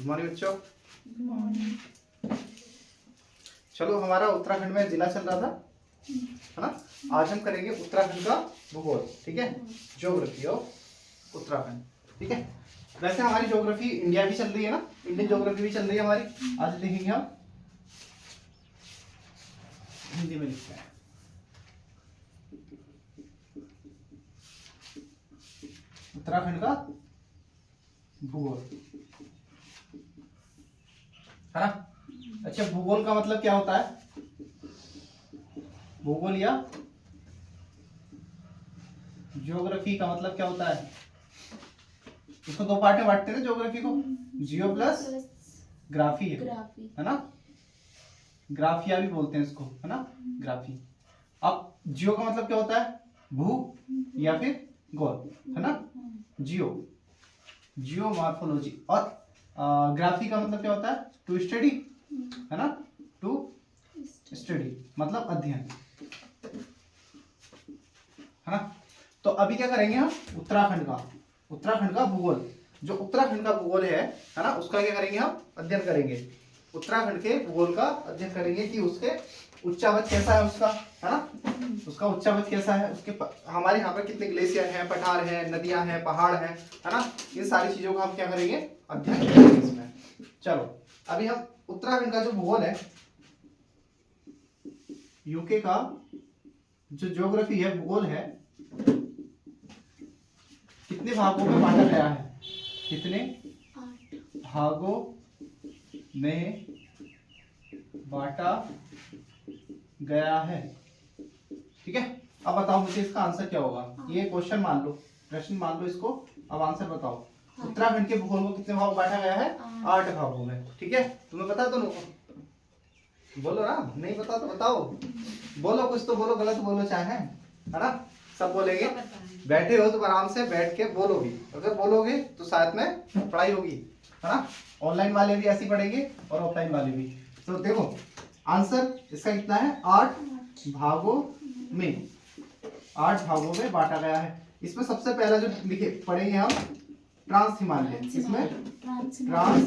Good morning बच्चों। Good morning. चलो, हमारा उत्तराखंड में जिला चल रहा था, है ना। आज हम करेंगे उत्तराखंड का भूगोल, ठीक है। ज्योग्राफी ऑफ उत्तराखंड, ठीक है। वैसे हमारी ज्योग्राफी इंडिया भी चल रही है ना, इंडियन ज्योग्राफी भी चल रही है हमारी। आज लिखेंगे हम, हिंदी में लिखते हैं, उत्तराखंड का भूगोल, है ना। अच्छा, भूगोल का मतलब क्या होता है? भूगोल या ज्योग्राफी का मतलब क्या होता है? इसको दो पार्ट में बांटते हैं ना ज्योग्राफी को, जियो प्लस ग्राफी है ना। ग्राफिया भी बोलते हैं इसको, है ना, ग्राफी। अब जियो का मतलब क्या होता है? भू या फिर गोल, है ना। जियो, जियो मॉर्फोलॉजी। और ग्राफी का मतलब क्या होता है? टू स्टडी, है ना, टू स्टडी मतलब अध्ययन, है ना। तो अभी क्या करेंगे हम? उत्तराखंड का भूगोल, जो उत्तराखंड का भूगोल है ना, उसका क्या करेंगे हम? अध्ययन करेंगे। उत्तराखंड के भूगोल का अध्ययन करेंगे कि उसके उच्चावच कैसा है उसका, है ना। उसका उच्चावच कैसा है, उसके हमारे यहाँ पर कितने ग्लेशियर हैं, पठार हैं, नदियां हैं, पहाड़ हैं, है ना। इन सारी चीजों का हम क्या करेंगे? अध्ययन करेंगे इसमें। चलो, अभी हम उत्तराखंड का जो भूगोल है, यूके का जो ज्योग्राफी है, भूगोल है, कितने भागों में बांटा गया है? कितने भागों में बांटा गया है, ठीक है। अब बताओ मुझे इसका आंसर क्या होगा। ये क्वेश्चन मान लो, प्रश्न मान लो इसको। अब आंसर बताओ। उत्तराखंड के भूगोल को कितने भागों में बांटा गया है? 8 भागों में, ठीक है। तुम्हें पता है? दोनों को बोलो ना, नहीं पता तो बताओ, बोलो, कुछ तो बोलो, गलत बोलो चाहे, है ना। सब बोलेंगे, बैठे हो तो आराम से बैठ के बोलो भी। अगर बोलोगे तो साथ में पढ़ाई होगी, है ना। ऑनलाइन वाले भी ऐसे पढ़ेंगे और ऑफलाइन वाले भी। तो देखो, आंसर इसका कितना है? 8 भागों में, 8 भागों में बांटा गया है। इसमें सबसे पहला जो लिखे पढ़ेंगे हम, ट्रांस हिमालय। इसमें ट्रांस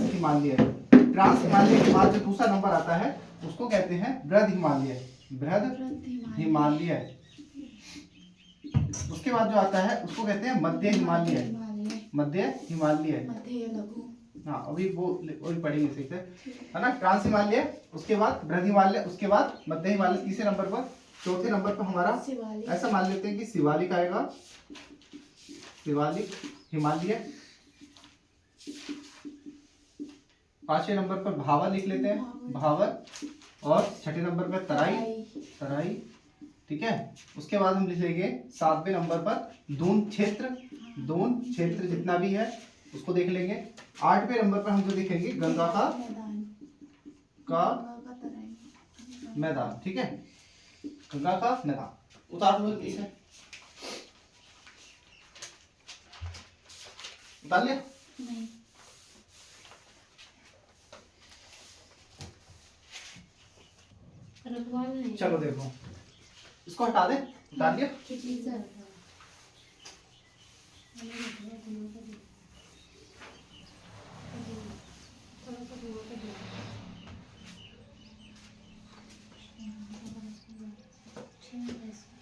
हिमालय, ट्रांस हिमालय के बाद जो दूसरा नंबर आता है उसको कहते हैं बृहद हिमालय, बृहद हिमालय। उसके बाद जो आता है उसको कहते हैं मध्य हिमालय, मध्य हिमालय। हाँ, अभी वो पढ़ेंगे सही से, है ना। ट्रांस हिमालय, उसके बाद बृहद हिमालय, उसके बाद मध्य हिमालय, तीसरे नंबर पर। चौथे नंबर पर हमारा ऐसा मान लेते हैं कि शिवालिक आएगा, शिवालिक हिमालय। पांचवें नंबर पर भावर लिख लेते हैं, भावर। और छठे नंबर पर तराई, तराई, ठीक है। उसके बाद हम लिख लेंगे 7वें नंबर पर दून क्षेत्र, दून क्षेत्र जितना भी है उसको देख लेंगे। 8वें नंबर पर हम जो देखेंगे गंगा का मैदान, ठीक है, गंगा का मैदान। उतार लो इसे, उतार लिया? नहीं। चलो देखो, इसको हटा दे, उतार लिया?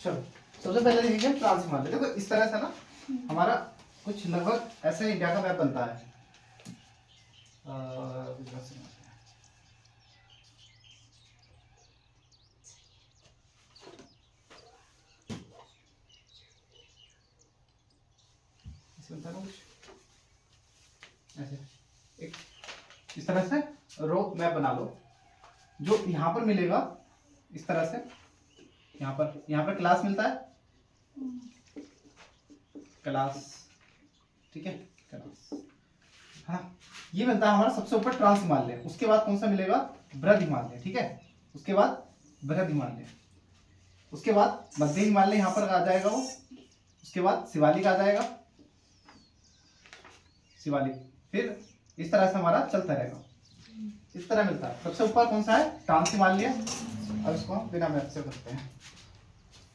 चलो, सबसे पहले देखेंगे ट्रांस हिमालय। देखो इस तरह से ना हमारा कुछ लगभग ऐसे इंडिया का मैप बनता है। ऐसे एक इस तरह से रो मैप बना लो। जो यहाँ पर मिलेगा इस तरह से, यहाँ पर क्लास मिलता है, क्लास, ठीक है, क्लास, हाँ। ये मिलता है हमारा सबसे ऊपर ट्रांस हिमालय। उसके बाद कौन सा मिलेगा? बृहद हिमालय, ठीक है। उसके बाद बृहद हिमालय, उसके बाद मध्य हिमालय यहाँ पर आ जाएगा वो। उसके बाद शिवालिक आ जाएगा, शिवालिक। फिर इस तरह से हमारा चलता रहेगा, इस तरह मिलता है। सबसे ऊपर कौन सा है? ट्रांस हिमालय। अब इसको हम बिना मैप से करते हैं,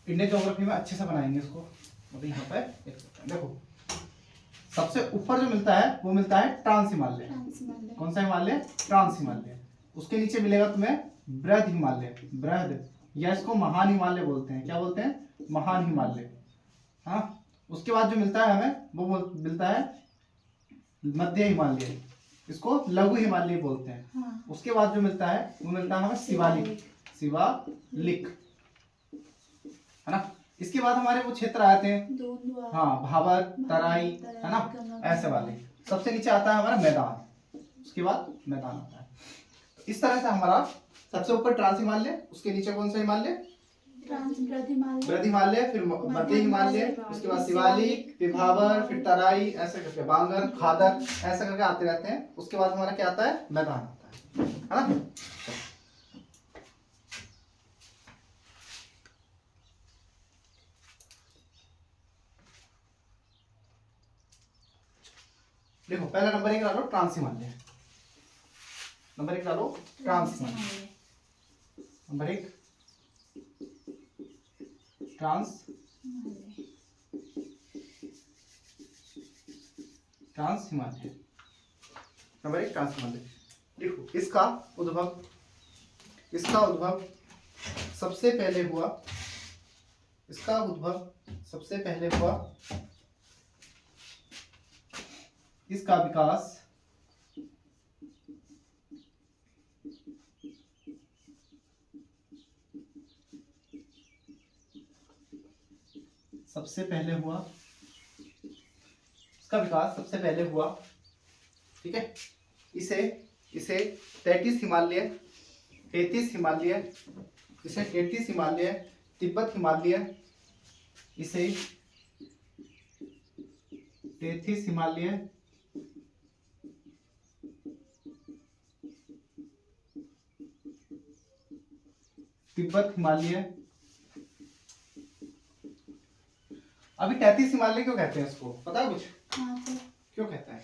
इंडियन ज्योग्राफी में अच्छे से बनाएंगे इसको। मतलब यहाँ पे देखो, सबसे ऊपर जो मिलता है वो मिलता है ट्रांस हिमालय, कौन सा हिमालय? ट्रांस हिमालय। उसके नीचे मिलेगा तुम्हें बृहद हिमालय, बृहद, या इसको महान हिमालय बोलते हैं। क्या बोलते हैं? महान हिमालय। हाँ, उसके बाद जो मिलता है हमें वो मिलता है मध्य हिमालय, इसको लघु हिमालय बोलते हैं। हाँ। उसके बाद जो मिलता है वो मिलता है हमें शिवालिक, शिवालिक, है ना। इसके बाद हमारे वो क्षेत्र आते हैं, हाँ, भाबर, तराई, है ना, ऐसे वाले। सबसे नीचे आता है हमारा मैदान, उसके बाद मैदान आता है। इस तरह से हमारा सबसे ऊपर ट्रांस हिमालय, उसके नीचे कौन सा हिमालय? बृहद हिमालय, फिर मध्य हिमालय, उसके बाद शिवालिक, फिर भाबर, फिर तराई, ऐसे करके बांगर, खादर, ऐसे करके आते रहते हैं। उसके बाद हमारा क्या आता है? मैदान आता है ना। देखो पहला नंबर 1 डालो ट्रांस हिमालय, नंबर 1 डालो trans Himalaya, number 1 trans Himalaya, number 1 trans Himalaya. देखो इसका उद्भव सबसे पहले हुआ, इसका उद्भव सबसे पहले हुआ, इसका विकास सबसे पहले हुआ, इसका विकास सबसे पहले हुआ, ठीक है। इसे 33 हिमालय, 33 हिमालय, इसे 33 हिमालय, तिब्बत हिमालय, इसे 33 हिमालय, तिब्बत हिमालय। अभी 33 हिमालय क्यों कहते हैं इसको, पता है कुछ? हाँ, क्यों कहते हैं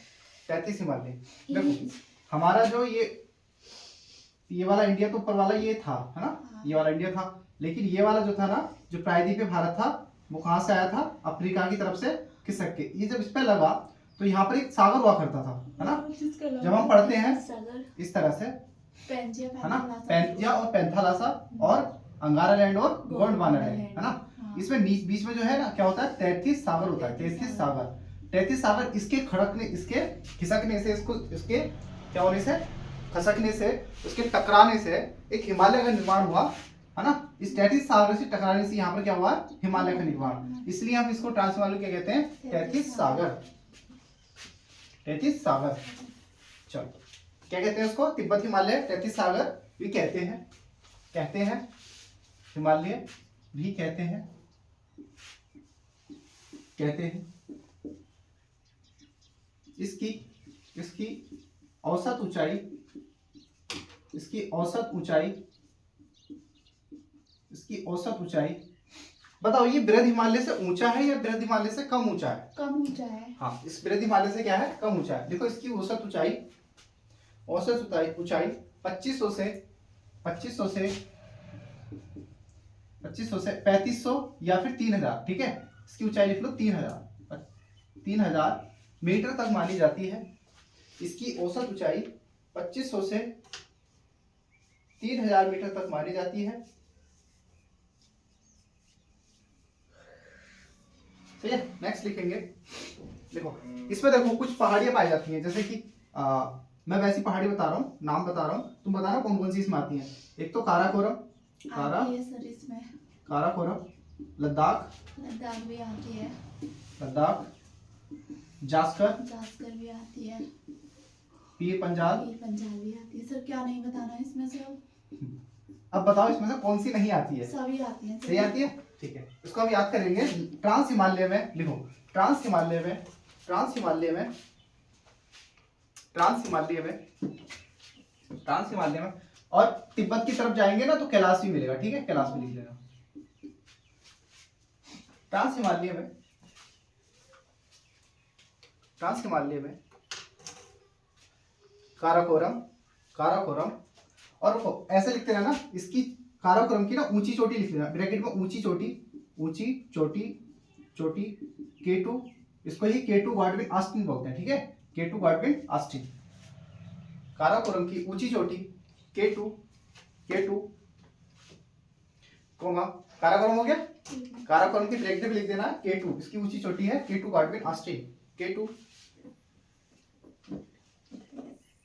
33 हिमालय? देखो हमारा जो ये वाला इंडिया तो ऊपर वाला ये था, है ना, हाँ। ये वाला इंडिया था, लेकिन ये वाला जो था ना, जो प्रायद्वीपीय भारत था, वो कहाँ से आया था? अफ्रीका की तरफ से खिसक के। ये जब इस पे लगा तो यहाँ पर एक सागर हुआ करता था, है ना। जब हम पढ़ते हैं इस तरह से, है ना, पैंथिया और पैंथालासा और अंगारालैंड और गोंडवानालैंड, है ना। इसमें बीच में जो है ना क्या होता है? 33 सागर होता है, 33 सागर। 33 सागर इसके खड़कने, इसके खिसकने से, इसके क्या होने से, खसकने से, उसके टकराने से एक हिमालय का निर्माण हुआ, है ना। इस 33 सागर से टकराने से यहाँ पर क्या हुआ? हिमालय का निर्माण। इसलिए हम इसको ट्रांस हिमालय क्या कहते हैं? 33 सागर, 33 सागर। चलो क्या कहते हैं उसको? तिब्बत हिमालय, 33 सागर भी कहते हैं, हिमालय भी कहते हैं। इसकी औसत ऊंचाई बताओ, ये बृहद हिमालय से ऊंचा है या बृहद हिमालय से कम ऊंचा है? कम ऊंचा है। हाँ, इस बृहद हिमालय से क्या है? कम ऊंचा है। देखो इसकी औसत ऊंचाई 2500 से 3500 या फिर 3000, ठीक है। इसकी ऊंचाई लिख लो 3000 मीटर तक मानी जाती है। इसकी औसत ऊंचाई 2500 से 3000 मीटर तक मानी जाती है, ठीक है। नेक्स्ट लिखेंगे। देखो इसमें देखो कुछ पहाड़ियां पाई जाती हैं, जैसे कि मैं वैसी पहाड़ी बता रहा हूँ, नाम बता रहा हूँ, तुम बताना कौन कौन सी इसमें आती हैं। एक तो काराकोरम, काराकोरम, लद्दाख भी आती है, लद्दाख, जास्कर भी आती है, पीर पंजाल भी आती है। सर क्या नहीं बताना इसमें से? अब बताओ इसमें से कौन सी नहीं आती है? सभी आती हैं। सही आती है, ठीक है। इसको हम याद करेंगे। ट्रांस हिमालय में लिखो, ट्रांस हिमालय में और तिब्बत की तरफ जाएंगे ना तो कैलाश भी मिलेगा, ठीक है। कैलाश भी लिख लेना। ट्रांस हिमालय में काराकोरम और ऐसे लिखते रहना। इसकी काराकोरम की ना ऊंची चोटी लिख लेना, ब्रैकेट में ऊंची चोटी K2, इसको ही K2 गॉडविन ऑस्टिन बोलते हैं, ठीक है। K2 Godwin Austen. काराकोरम की ऊंची चोटी K2 कोमा काराकोरम हो गया। काराकोरम की डायरेक्टिव लिख देना K2, इसकी ऊंची चोटी है K2 Godwin ऑस्ट्रिन K2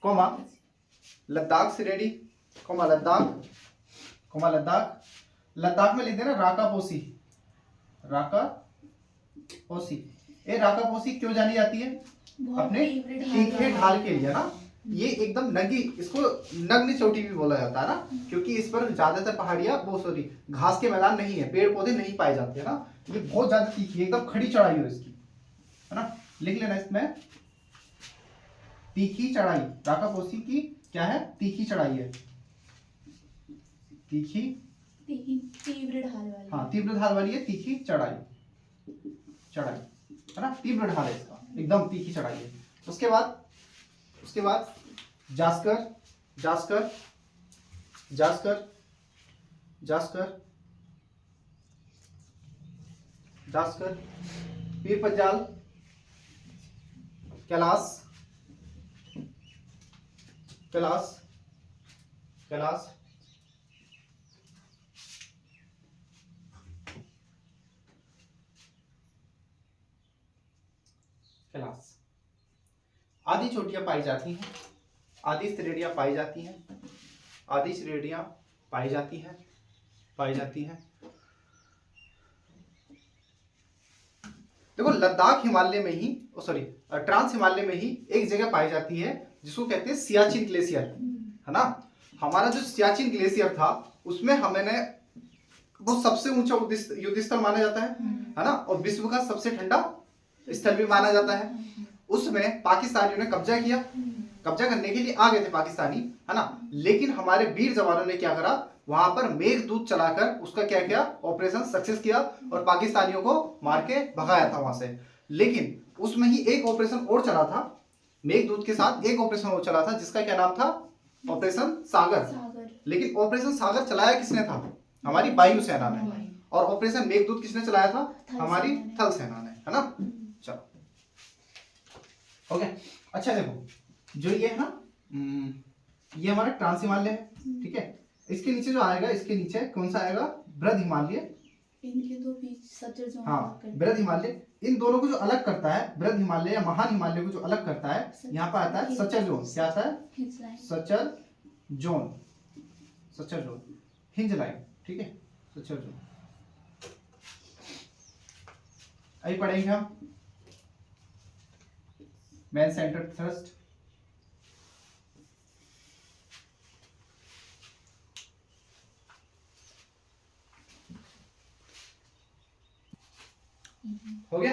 coma Ladakh श्रेणी कोमा लद्दाख में लिख देना राकापोसी ये राकापोसी क्यों जानी जाती है? अपने तीखे ढाल के लिए ना, ये एकदम नंगी, इसको नग्न चोटी भी बोला जाता है ना, क्योंकि इस पर ज्यादातर पहाड़ियां घास के मैदान नहीं है, पेड़ पौधे नहीं पाए जाते हैं ना, ये बहुत ज्यादा तीखी है, एकदम खड़ी चढ़ाई है इसकी, है ना। लिख लेना इसमें तीखी चढ़ाई, राकापोसी की क्या है? तीखी चढ़ाई है, तीव्र ढाल वाली। हाँ तीव्र ढाल वाली है, तीखी चढ़ाई है ना, तीव्र ढाल है इसका, एकदम तीखी चढ़ाई है। उसके बाद जास्कर पीर पंजाल कैलाश आदि चोटियां पाई जाती हैं, आदि श्रेणियां पाई जाती हैं। देखो लद्दाख हिमालय में ही ट्रांस हिमालय में ही एक जगह पाई जाती है जिसको कहते हैं सियाचिन ग्लेशियर, है ना। हमारा जो सियाचिन ग्लेशियर था उसमें हमने वो सबसे ऊंचा युद्ध स्थल माना जाता है ना, और विश्व का सबसे ठंडा स्थल भी माना जाता है। उसमें पाकिस्तानियों ने कब्जा करने के लिए आ गए थे पाकिस्तानी, है ना, लेकिन हमारे वीर जवानों ने क्या करा, वहां पर मेघदूत चलाकर उसका क्या किया, ऑपरेशन सक्सेस किया और पाकिस्तानियों को मार के भगाया था वहां से। लेकिन उसमें ही एक ऑपरेशन और चला था, मेघदूत के साथ एक ऑपरेशन और चला था जिसका क्या नाम था, ऑपरेशन सागर। लेकिन ऑपरेशन सागर चलाया किसने था? हमारी वायुसेना ने। और ऑपरेशन मेघदूत किसने चलाया था? हमारी थल सेना ने, है ना। चलो ओके, अच्छा देखो जो ये है ना, ये हमारा ट्रांस हिमालय है, ठीक है। इसके नीचे जो आएगा, इसके नीचे कौन सा आएगा? बृहद हिमालय। इनके दो बीच सज्जर जोन, हाँ बृहद हिमालय। इन दोनों को जो अलग करता है, बृहद हिमालय या महान हिमालय को जो अलग करता है, यहाँ पर आता है सचर जोन। क्या आता है? सचर जोन, हिंज लाइन, ठीक है, सचर जोन। अभी पढ़ेंगे हम मैन सेंटर्ड थ्रस्ट। हो गया,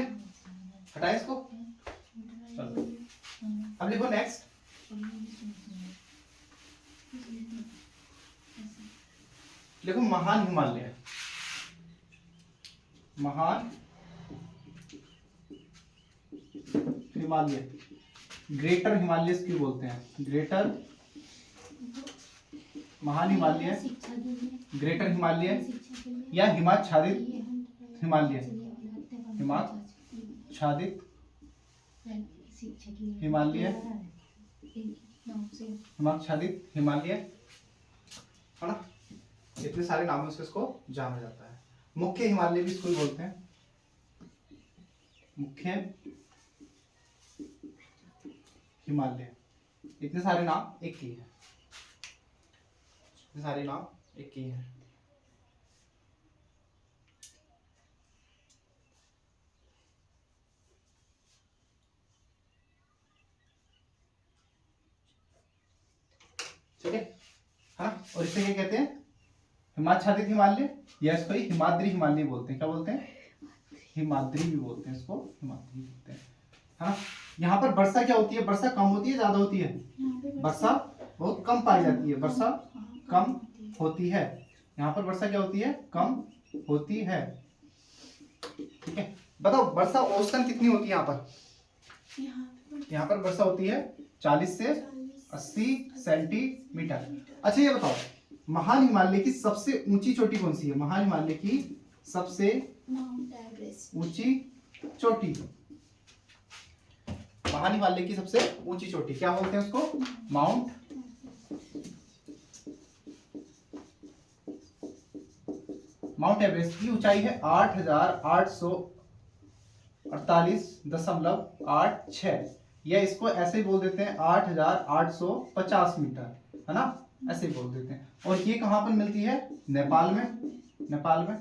हटाए इसको। चलो अब लिखो नेक्स्ट। लिखो महान हिमालय। ग्रेटर हिमालयस क्यों बोलते हैं? ग्रेटर महान हिमालय, ग्रेटर हिमालय या हिमाच्छादित हिमालय, हिमाच्छादित हिमालय, है ना। इतने सारे नामों से इसको जाना जाता है। मुख्य हिमालय भी इसको बोलते हैं, मुख्य हिमालय। इतने सारे नाम एक ही है, इतने सारे नाम एक ही है। ठीक है, हाँ। और इसे क्या कहते हैं? हिमाच्छादित हिमालय, या इसको ही हिमाद्री हिमालय बोलते हैं। क्या बोलते हैं? हिमाद्री भी बोलते हैं इसको, हिमाद्री बोलते हैं, है ना। यहाँ पर वर्षा क्या होती है? वर्षा कम होती है, ज्यादा होती है? वर्षा बहुत कम पाई जाती है, वर्षा कम होती है। यहाँ पर वर्षा क्या होती है? कम होती है, ठीक है। बताओ वर्षा औसतन कितनी होती है यहाँ पर? यहाँ पर वर्षा होती है 40 से 80 सेंटीमीटर। अच्छा ये बताओ महान हिमालय की सबसे ऊंची चोटी कौन सी है? महान हिमालय की सबसे ऊंची चोटी, महान हिमालय की सबसे ऊंची चोटी क्या बोलते हैं उसको? माउंट माउंट एवरेस्ट की ऊंचाई है 8,848.86, या इसको ऐसे ही बोल देते हैं 8,850 मीटर, है ना, ऐसे ही बोल देते हैं। और ये कहाँ पर मिलती है? नेपाल में, नेपाल में।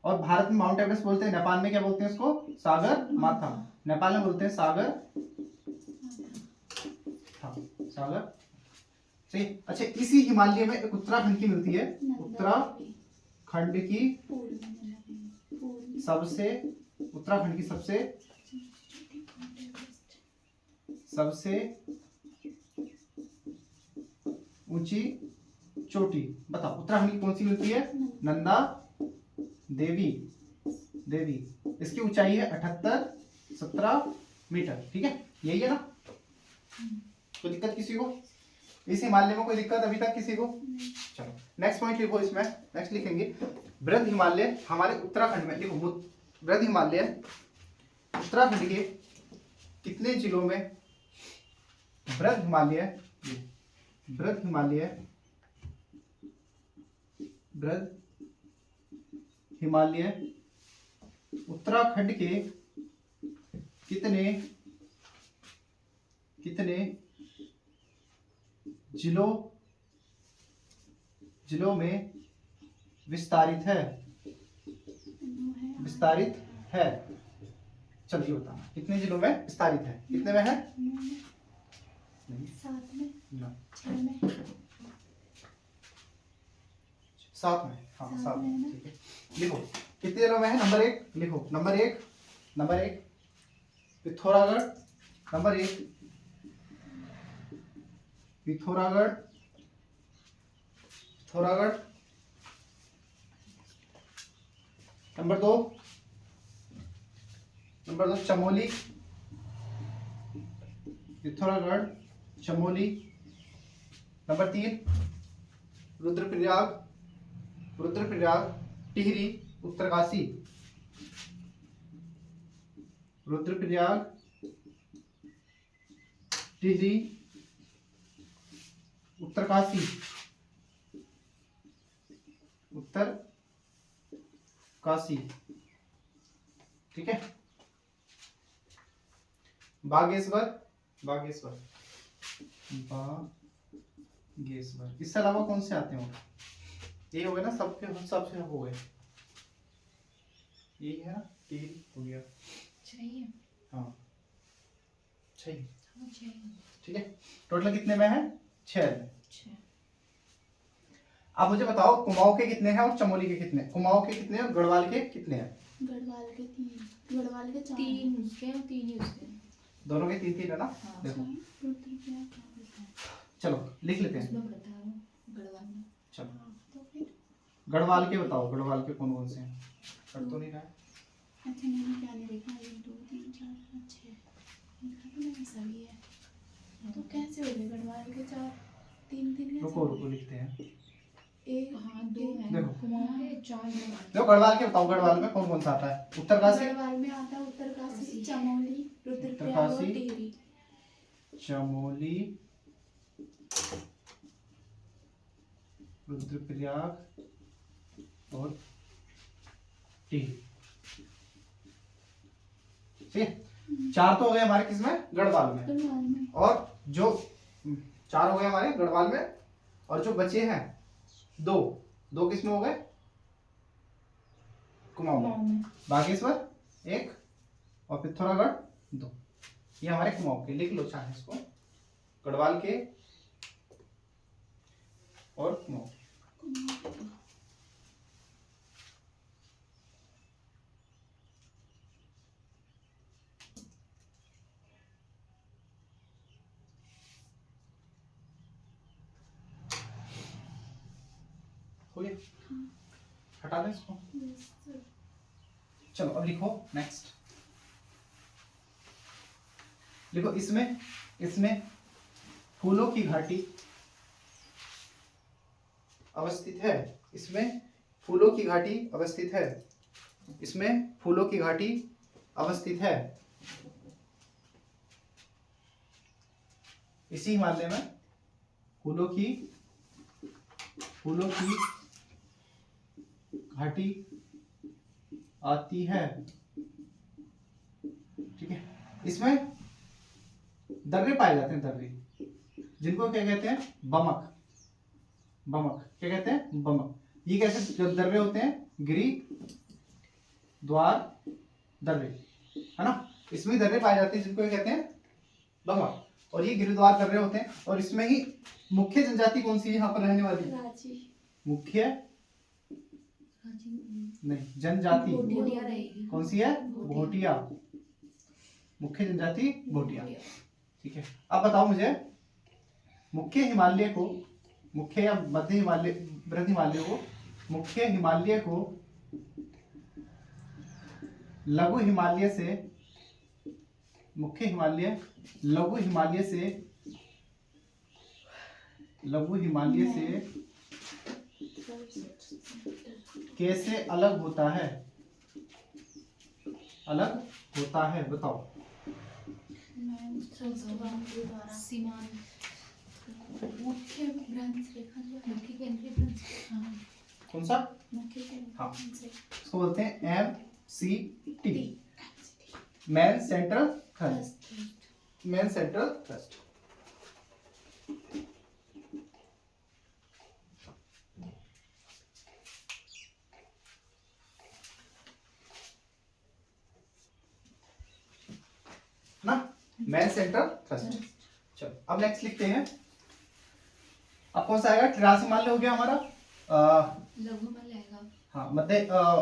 और भारत में माउंट एवरेस्ट बोलते हैं, नेपाल में क्या बोलते हैं इसको? सागर माथा। नेपाल में बोलते हैं सागर, हाँ सागर। सही। अच्छा, इसी हिमालय में एक उत्तराखंड की मिलती है, उत्तराखंड की सबसे, उत्तराखंड की सबसे ऊंची चोटी बताओ, उत्तराखंड की कौन सी मिलती है? नंदा देवी, देवी। इसकी ऊंचाई है 78-17 मीटर, ठीक है, यही है ना? कोई दिक्कत किसी को इस हिमालय में? कोई दिक्कत अभी तक किसी को? चलो नेक्स्ट पॉइंट लिखो, इसमें नेक्स्ट लिखेंगे बृहद हिमालय हमारे उत्तराखंड में। लिखो बृहद हिमालय उत्तराखंड के कितने जिलों में? बृहद हिमालय, बृहद हिमालय, बृहद हिमालय उत्तराखंड के कितने जिलों में विस्तारित है? विस्तारित है, चलिए बताना कितने जिलों में विस्तारित है? कितने में है? नहीं, 7 में, ना, 6 में, 7 में, हाँ 7 7 में, में। ठीक है। लिखो कितने जिलों में है? नंबर 1 लिखो, number 1 Pithoragarh, number 1 Pithoragarh, Pithoragarh. Number 2 Chamoli, Pithoragarh, Chamoli. Number 3 Rudraprayag, Tehri, Uttarkashi, Rudraprayag, Tehri, Uttarkashi, Uttarkashi, ठीक है। बागेश्वर, इससे अलावा कौन से आते हैं? ये हो गए ना, सबसे हो गए, यही है ना, टिहरी हो गया, चाहिए, हाँ 6, चाहिए, ठीक है। टोटल कितने में है? 6 में। 6। अब मुझे बताओ कुमाऊं के कितने हैं और चमोली के कितने? कुमाऊं के कितने और गढ़वाल के कितने हैं? गढ़वाल के 3, गढ़वाल के 4, 3 उसके हैं, 3 ही उसके हैं। दोनों के 3 है ना? हाँ। देखो रुद्रप्रयाग कहाँ होता है? चलो लिख लेते हैं। उसमें पड़ता है वो गढ़वाल में। चलो तो फिर गढ़वाल के बताओ, गढ़वाल के कौन कौन से हैं? कर तो नहीं रहा है? अच्छा, मैंने क्या नहीं देखा, 1 2 3 4 5 6 देखा तो मैंने सभी है, तो कैसे हो गए गढ़वाल के 4 3 3? रुको लिखते हैं। एक, हाँ 2 हैं। देखो। कुमाऊं के 4 गढ़वाल। देखो गढ़वाल के बताओ, गढ़वाल में कौन कौन सा आता है? उत्तरकाशी, गढ़वाल में आता है उत्तरकाशी, चमोली, रुद्रप्रयाग और उत्तरकाशी, टिहरी। चमोली, रुद्रप्रयाग और टिहरी, ठीक है। 4 तो हो गए हमारे किसमें? गढ़वाल में। गढ़वाल में और जो 4 हो गए हमारे गढ़वाल में, और जो बचे हैं 2 किसमें हो गए? कुमाऊं में। बागेश्वर 1 और पिथौरागढ़ 2, ये हमारे कुमाऊं के। लिख लो चाहे इसको, गढ़वाल के और कुमाऊं। हो गया, हटा दें इसको। चलो अब लिखो नेक्स्ट। लिखो इसमें फूलों की घाटी अवस्थित है। इसमें फूलों की घाटी अवस्थित है। इसमें फूलों की घाटी अवस्थित है। इसी हिमालय में फूलों की घाटी आती है। ठीक है, इसमें दर्रे पाए जाते हैं, दर्रे, जिनको क्या कहते हैं, बमक। बमक क्या कहते हैं, बमक। ये कैसे जो दर्रे होते हैं, गिरी द्वार दर्रे, है ना, इसमें दर्रे पाए जाते हैं जिनको क्या कहते हैं, बमक। और ये गिरिद्वार दर्रे होते हैं। और इसमें ही मुख्य जनजाति कौन सी है यहाँ पर रहने वाली, राजी मुख्य राजी नहीं, जनजाति भोटिया रहेगी। कौन सी है, भोटिया। मुख्य जनजाति भोटिया। ठीक है, अब बताओ मुझे, मुख्य हिमालय को, मुख्य या मध्य हिमालय, बृहद हिमालय को, मुख्य हिमालय को लघु हिमालय से, मुख्य हिमालय लघु हिमालय से, लघु हिमालय से कैसे अलग होता है, अलग होता है, बताओ। मैं सीमांत मुख्य भ्रंश रेखा जो है, मुख्य केंद्रीय भ्रंश। हाँ, कौन सा, मुख्य केंद्रीय हाँ। भ्रंश रेखा। इसको बोलते हैं MCT, man central thrust, man central thrust. ना, मैन सेंट्रल थ्रस्ट। चलो अब नेक्स्ट लिखते हैं। अब कौन सा आएगा, 83 हिमालय हो गया हमारा, लघु हिमालय आएगा। हाँ, मध्य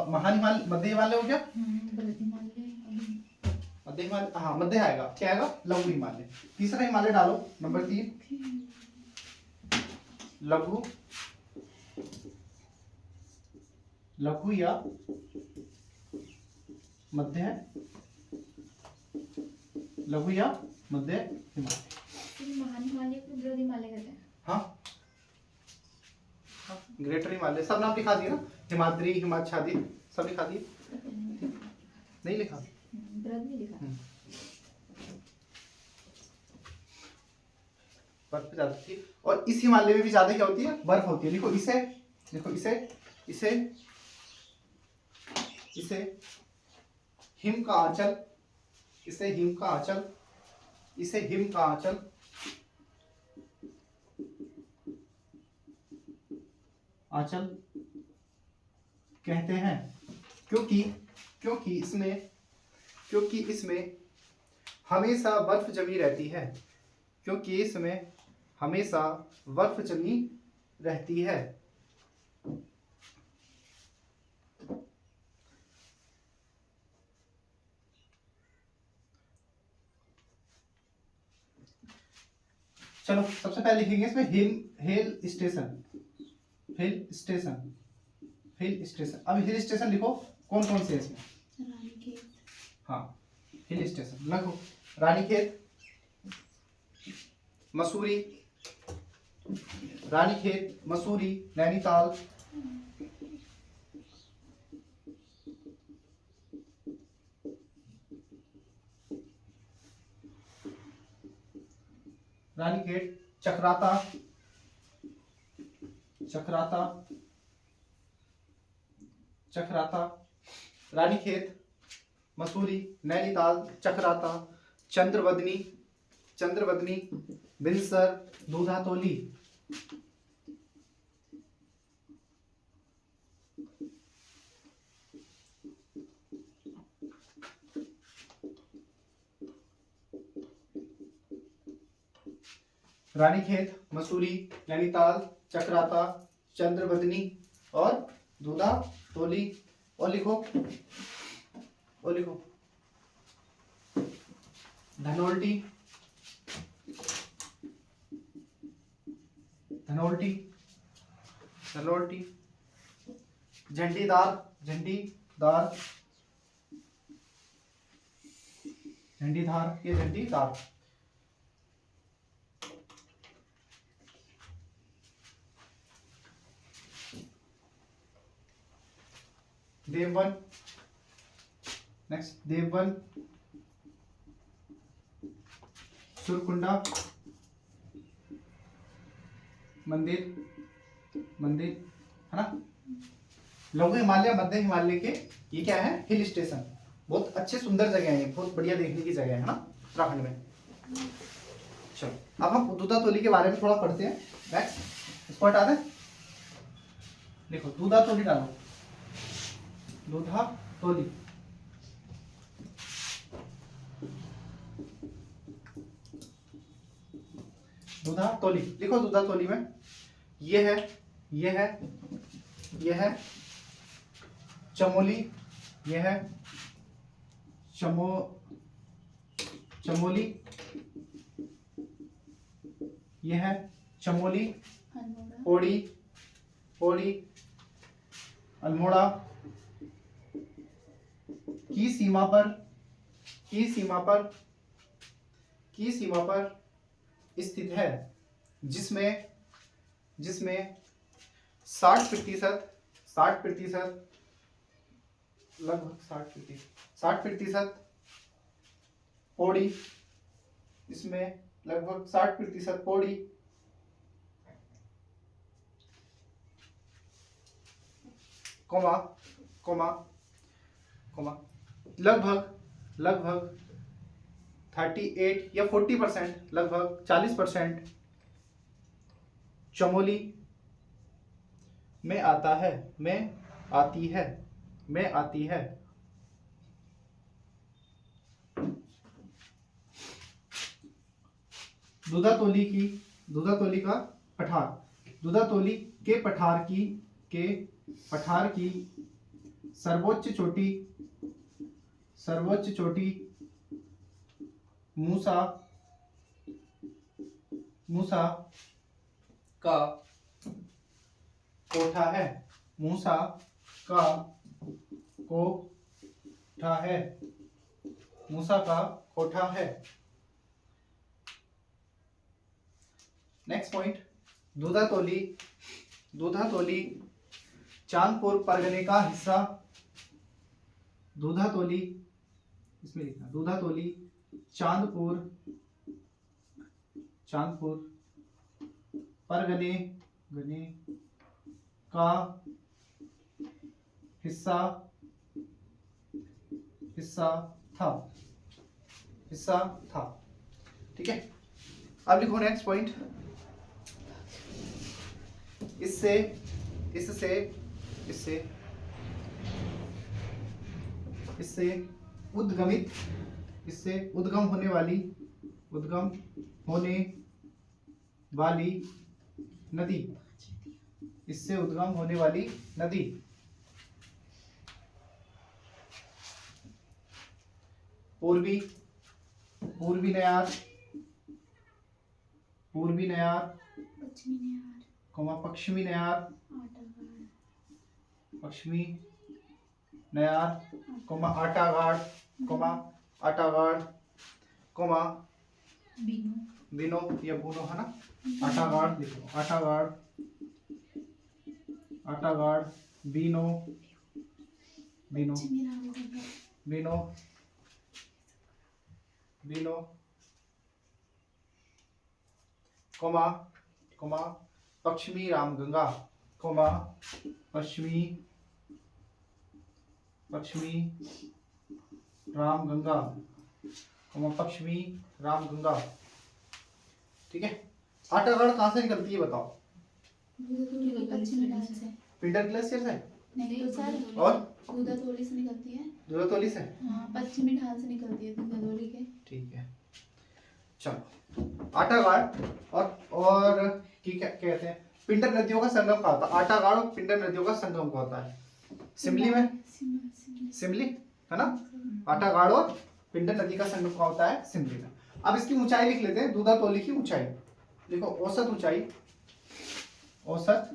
महान हिमालय, मध्य हिमालय हो गया, बृहद हिमालय मध्य हिमालय, हाँ मध्य आएगा, क्या आएगा, लघु हिमालय। तीसरा हिमालय डालो, नंबर 3, लघु, लघु या मध्य, लघु या मध्य हिमालय। महान हिमालय को बृहद हिमालय कहते हैं। हाँ, ग्रेटर हिमालय, सब नाम लिखा दिया ना, हिमाद्री, हिमाच्छादी, सब लिखा दिए, नहीं लिखा, बृहद नहीं लिखा। बर्फ ज्यादा होती है। और इस हिमालय में भी ज्यादा क्या होती है, बर्फ होती है। लिखो इसे, देखो इसे, इसे, इसे हिम का आंचल, इसे हिम का आंचल, इसे हिम का आंचल, आंचल कहते हैं, क्योंकि क्योंकि इसमें क्योंकि इसमें हमेशा बर्फ जमी रहती है, क्योंकि इसमें हमेशा बर्फ जमी रहती है। चलो सबसे पहले लिखेंगे इसमें hill station, hill station, hill station. अब हिल स्टेशन लिखो, कौन कौन से है इसमें, रानीखेत, हाँ हिल स्टेशन लिखो, रानीखेत, मसूरी, रानीखेत, मसूरी, नैनीताल, रानीखेत, चक्राता, चक्राता, चक्राता, रानीखेत, मसूरी, नैनीताल, चक्राता, चंद्रवदनी, चंद्रवदनी, बिनसर, दूधातोली। रानीखेत, मसूरी, नैनीताल, चक्राता, चंद्रवदनी और दूधातोली। और लिखो, और लिखो, धनोल्टी, धनोल्टी, धनोल्टी, झंडीदार, झंडीदार, झंडीदार, ये झंडीदार। देववन, नेक्स्ट देववन, सुरकुंडा, मंदिर, मंदिर है ना, लघु हिमालय, मध्य हिमालय के ये क्या है, हिल स्टेशन। बहुत अच्छे सुंदर जगह है, बहुत बढ़िया देखने की जगह है ना उत्तराखंड में। चलो अब हम दूधा तोली के बारे में थोड़ा पढ़ते हैं। नेक्स्ट इसको हटा दें। देखो दूधा तोली डालो, दूधा तोली। दूधा तोली लिखो। दूधा तोली में ये है, ये है, ये है चमोली, ये है चमोली, ये है चमोली, अल्मोड़ा, पौड़ी, पौड़ी, अल्मोड़ा की सीमा पर, की सीमा पर, की सीमा पर स्थित है, जिसमें जिसमें 60%, 60%, लगभग 60% पौड़ी, इसमें लगभग 60% पौड़ी, कोमा कोमा कोमा लगभग 38 या 40%, लगभग 40% चमोली में आता है, में आती है, में आती है। दूधा तोली का पठार, दूधा तोली के पठार की सर्वोच्च चोटी मूसा का कोठा है, मूसा का कोठा है, मूसा का कोठा है। नेक्स्ट पॉइंट, दूधा तोली चांदपुर परगने का हिस्सा, दूधा तोली, इसमें लिखना दूधा तोली चांदपुर परगने का हिस्सा था। ठीक है, अब लिखो नेक्स्ट पॉइंट, इससे उद्गम होने वाली नदी, इससे उद्गम होने वाली नदी पूर्वी नयार, पश्चिमी नयार, पश्चिमी नयार, आटागाड़, बिनो या बुनो है ना, आटागाड़ लिखो, आटागाड़, बिनो, पश्चिमी रामगढ़, बिनो, पश्चिमी रामगंगा, पश्चिमी रामगंगा, ठीक है। आटागढ़ कहाँ से निकलती है बताओ? पश्चिमी घाट से। पिंडर ग्लेशियर से? नहीं तो सर, और दूधा तोली से निकलती है। दूधा तोली से? हाँ, पश्चिमी ढाल से निकलती है दूधा तोली के। ठीक है, चलो। आटागढ़ और की क्या कहते हैं, पिंडर नदियों का संगम कहाँ होता है? आटागढ़ और पिंडर नदियों का संगम कहाँ होता है? सिमली में, सिमली है ना। आटागढ़ और पिंडर नदी का संगम कहाँ होता है? सिमली में। अब इसकी ऊंचाई लिख लेते हैं, दूधा तोली की ऊंचाई देखो, औसत ऊंचाई, औसत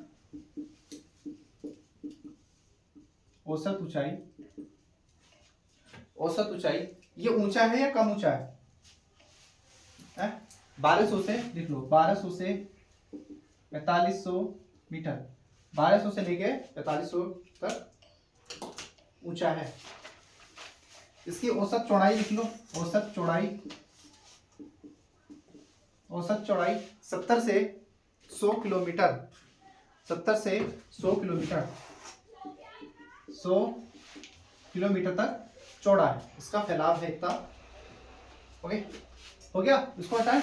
ऊंचाई, ये ऊंचा है या कम ऊंचा है? 1200 से लिख लो, 1200 से 4500 मीटर, 1200 से लेके 4500 तक ऊंचा है। इसकी औसत चौड़ाई लिख लो, औसत चौड़ाई 70 से 100 किलोमीटर, 70 से 100 किलोमीटर। किलोमीटर तक चौड़ा है, इसका फैलाव है इतना। ओके, हो गया, इसको हटाएं।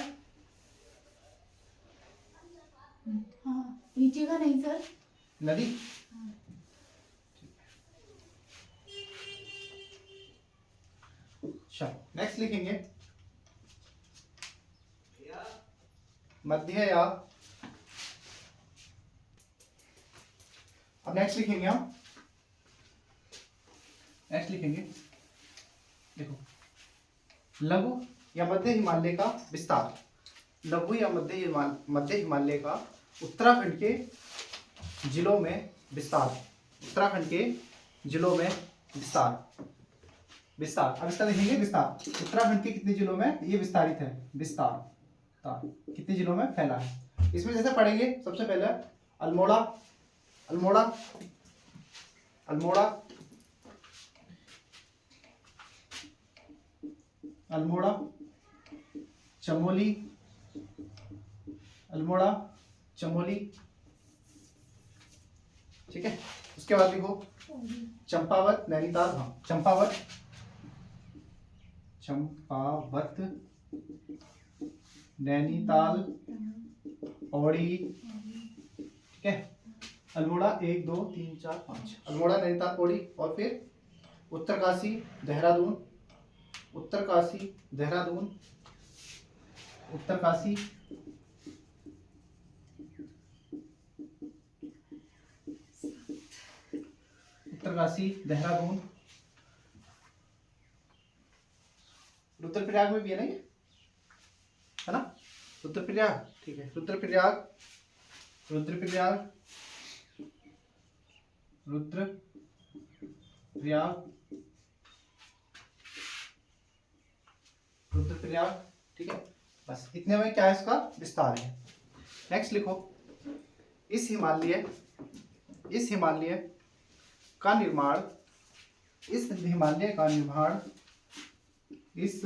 हाँ, नीचे का नहीं सर। नदी। अच्छा, नेक्स्ट लिखेंगे मध्य या। अब नेक्स्ट लिखेंगे हम, नेक्स्ट लिखेंगे, देखो, लघु या मध्य हिमालय का विस्तार। लघु या मध्य हिमालय का उत्तराखंड के जिलों में विस्तार। उत्तराखंड के जिलों में विस्तार। विस्तार, अब इसका लिखेंगे विस्तार। उत्तराखंड के कितने जिलों में ये विस्तारित है? विस्तार कितने जिलों में फैला है? इसमें जैसे पढ़ेंगे, सबसे पहले अल्मोड़ा, अल्मोड़ा, अल्मोड़ा, अल्मोड़ा, चमोली, अल्मोड़ा, चमोली, ठीक है। उसके बाद लिखो चंपावत, नैनीताल। हाँ, चंपावत, चंपावत, नैनीताल, पौड़ी, ठीक है। अल्मोड़ा 1 2 3 4 5, अल्मोड़ा, नैनीताल, पौड़ी। और फिर उत्तरकाशी, देहरादून, उत्तरकाशी, देहरादून, उत्तरकाशी, उत्तरकाशी, देहरादून। रुद्रप्रयाग में भी है ना ये, है ना? रुद्रप्रयाग, ठीक है। रुद्रप्रयाग, रुद्रप्रयाग, रुद्रप्रयाग, रुद्रप्रयाग, ठीक है। बस इतने में क्या है, इसका विस्तार है। नेक्स्ट लिखो, इस हिमालय का निर्माण, इस हिमालय का निर्माण, इस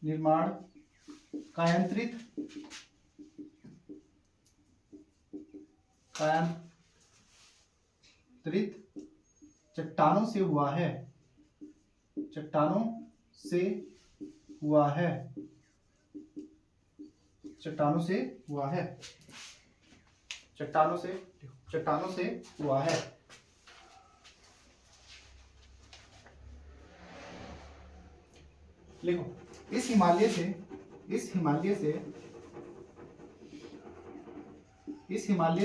निर्माण कायांतरित चट्टानों से हुआ है। चट्टानों से हुआ है। चट्टानों से हुआ है। चट्टानों से हुआ है। लिखो, इस हिमालय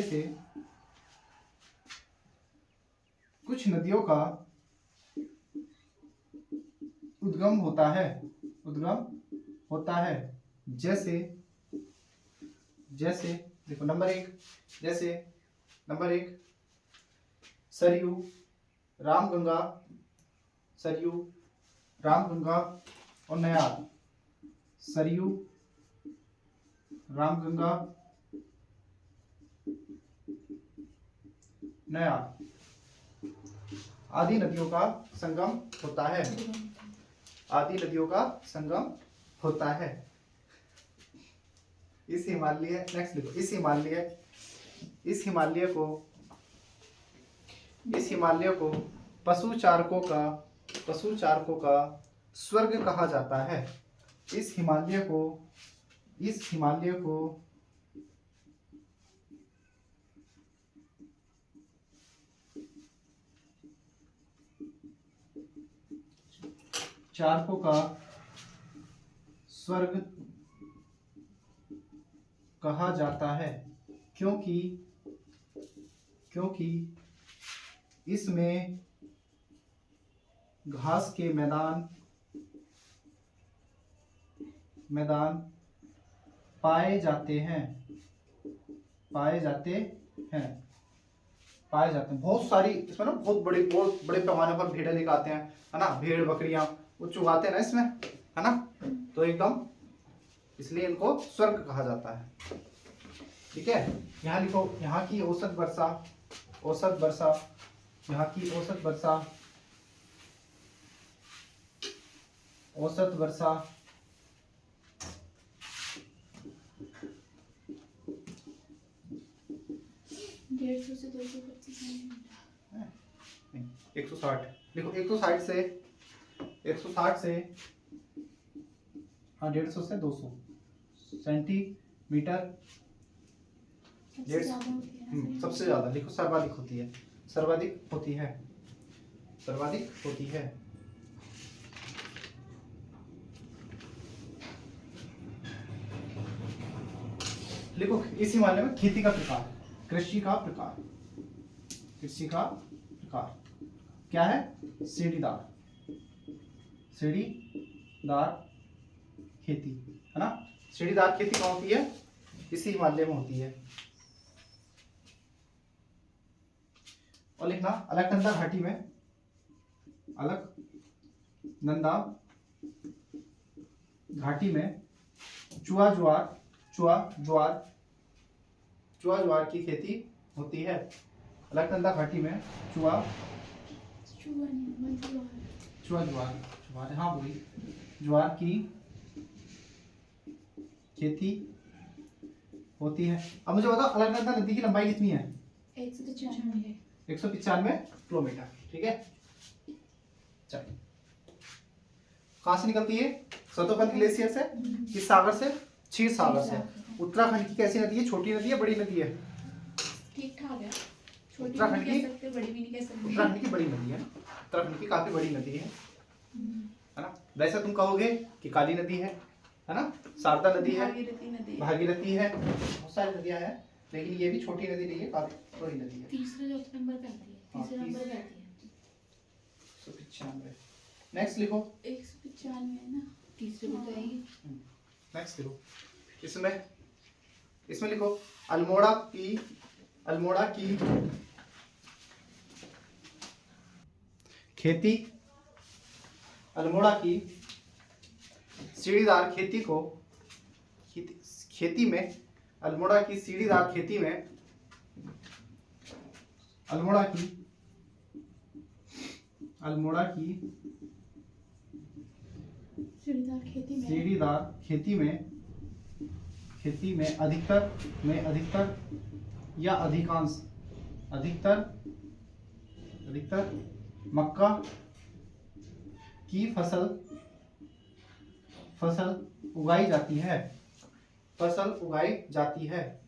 से कुछ नदियों का उद्गम होता है। जैसे देखो, नंबर 1 सरयू, रामगंगा, और नयार। सरयू, रामगंगा, नयार आदि नदियों का संगम होता है। आदि नदियों का संगम होता है। इस हिमालय, नेक्स्ट लिखो, इस हिमालय को पशु चारकों का स्वर्ग कहा जाता है। इस हिमालय को चारकों का स्वर्ग कहा जाता है, क्योंकि इसमें घास के मैदान पाए जाते हैं। बहुत सारी इसमें ना, बहुत बड़े पैमाने पर भेड़ें लेकर आते हैं, है ना? भेड़ बकरियां वो चुगाते हैं ना इसमें, है ना? तो एकदम, इसलिए इनको स्वर्ग कहा जाता है। ठीक है, यहाँ लिखो, यहाँ की औसत वर्षा, यहाँ की औसत वर्षा 1 150 से 225 सेंटीमीटर। नहीं, 160 देखो, 160 से 160 से हाँ 150 से 200 सेंटीमीटर। सबसे ज्यादा होती है ना? सबसे ज्यादा लिखो, सर्वाधिक होती है, सर्वाधिक होती है, सर्वाधिक होती है। लिखो इसी मामले में खेती का प्रकार, कृषि का प्रकार, कृषि का प्रकार क्या है? सीढ़ीदार, सीढ़ीदार खेती है ना। सीढ़ीदार खेती कहाँ होती है? इसी हिमालय में होती है। और लिखना अलकनंदा घाटी में, अलकनंदा घाटी में चुआ ज्वार की खेती होती है। अलकनंदा घाटी में चुआ ज्वार हाँ बोली, ज्वार की खेती होती है। अब मुझे बताओ अलकनंदा नदी की लंबाई कितनी है? 195 किलोमीटर। ठीक है, चलिए कहां से निकलती है? सतोपंथ ग्लेशियर से, किस सागर से? क्षीर सागर से। उत्तराखंड की कैसी नदी है? छोटी नदी है, बड़ी नदी है? ठीक ठाक है, छोटी भी उत्तराखंड नहीं की, कह सकते, बड़ी भी नहीं कह सकते। उत्तराखंड की बड़ी नदी है ना, उत्तराखंड की काफी बड़ी नदी है ना। वैसे तुम कहोगे कि काली नदी है ना, शारदा नदी है, भागीरथी नदी, भागीरथी है, बहुत सारी नदियां हैं, लेकिन ये भी छोटी नदी नहीं है, काफी बड़ी नदी है। तीसरे चौथे नंबर पे आती है, तीसरे हाँ, नंबर पे आती है। 195। नेक्स्ट लिखो, 195 है ना, तीसरे पे तो आएगी। नेक्स्ट लिखो, इसमें लिखो अल्मोड़ा की खेती, अल्मोड़ा की सीढ़ीदार खेती को, खेती में अल्मोड़ा की सीढ़ीदार खेती में, अल्मोड़ा की सीढ़ीदार खेती में अधिकतर या अधिकांश, अधिकतर मक्का की फसल उगाई जाती है, फसल उगाई जाती है,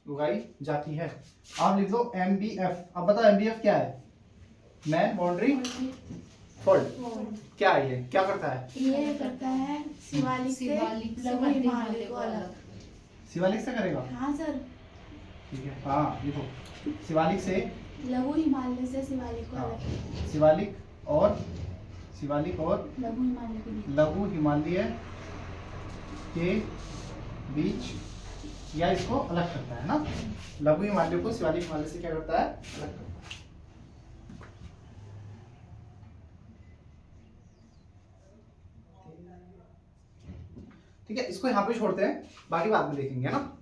उगाई जाती है। आप लिख दो MBF। अब बताओ MBF क्या है? Man boundary fold. क्या है ये, क्या करता है? ये करता है शिवालिक से लघु हिमालय को अलग। शिवालिक से करेगा? हाँ सर, ठीक है, हाँ लिखो शिवालिक से, लघु हिमालय से शिवालिक को हाँ, अलग, शिवालिक और लघु हिमालय के बीच, लघु हिमालय के बीच, या इसको अलग करता है ना। लघु हिमालय को शिवालिक हिमालय से क्या करता है? अलग करता है। ठीक है, इसको यहाँ पे छोड़ते हैं, बाकी बाद में देखेंगे ना।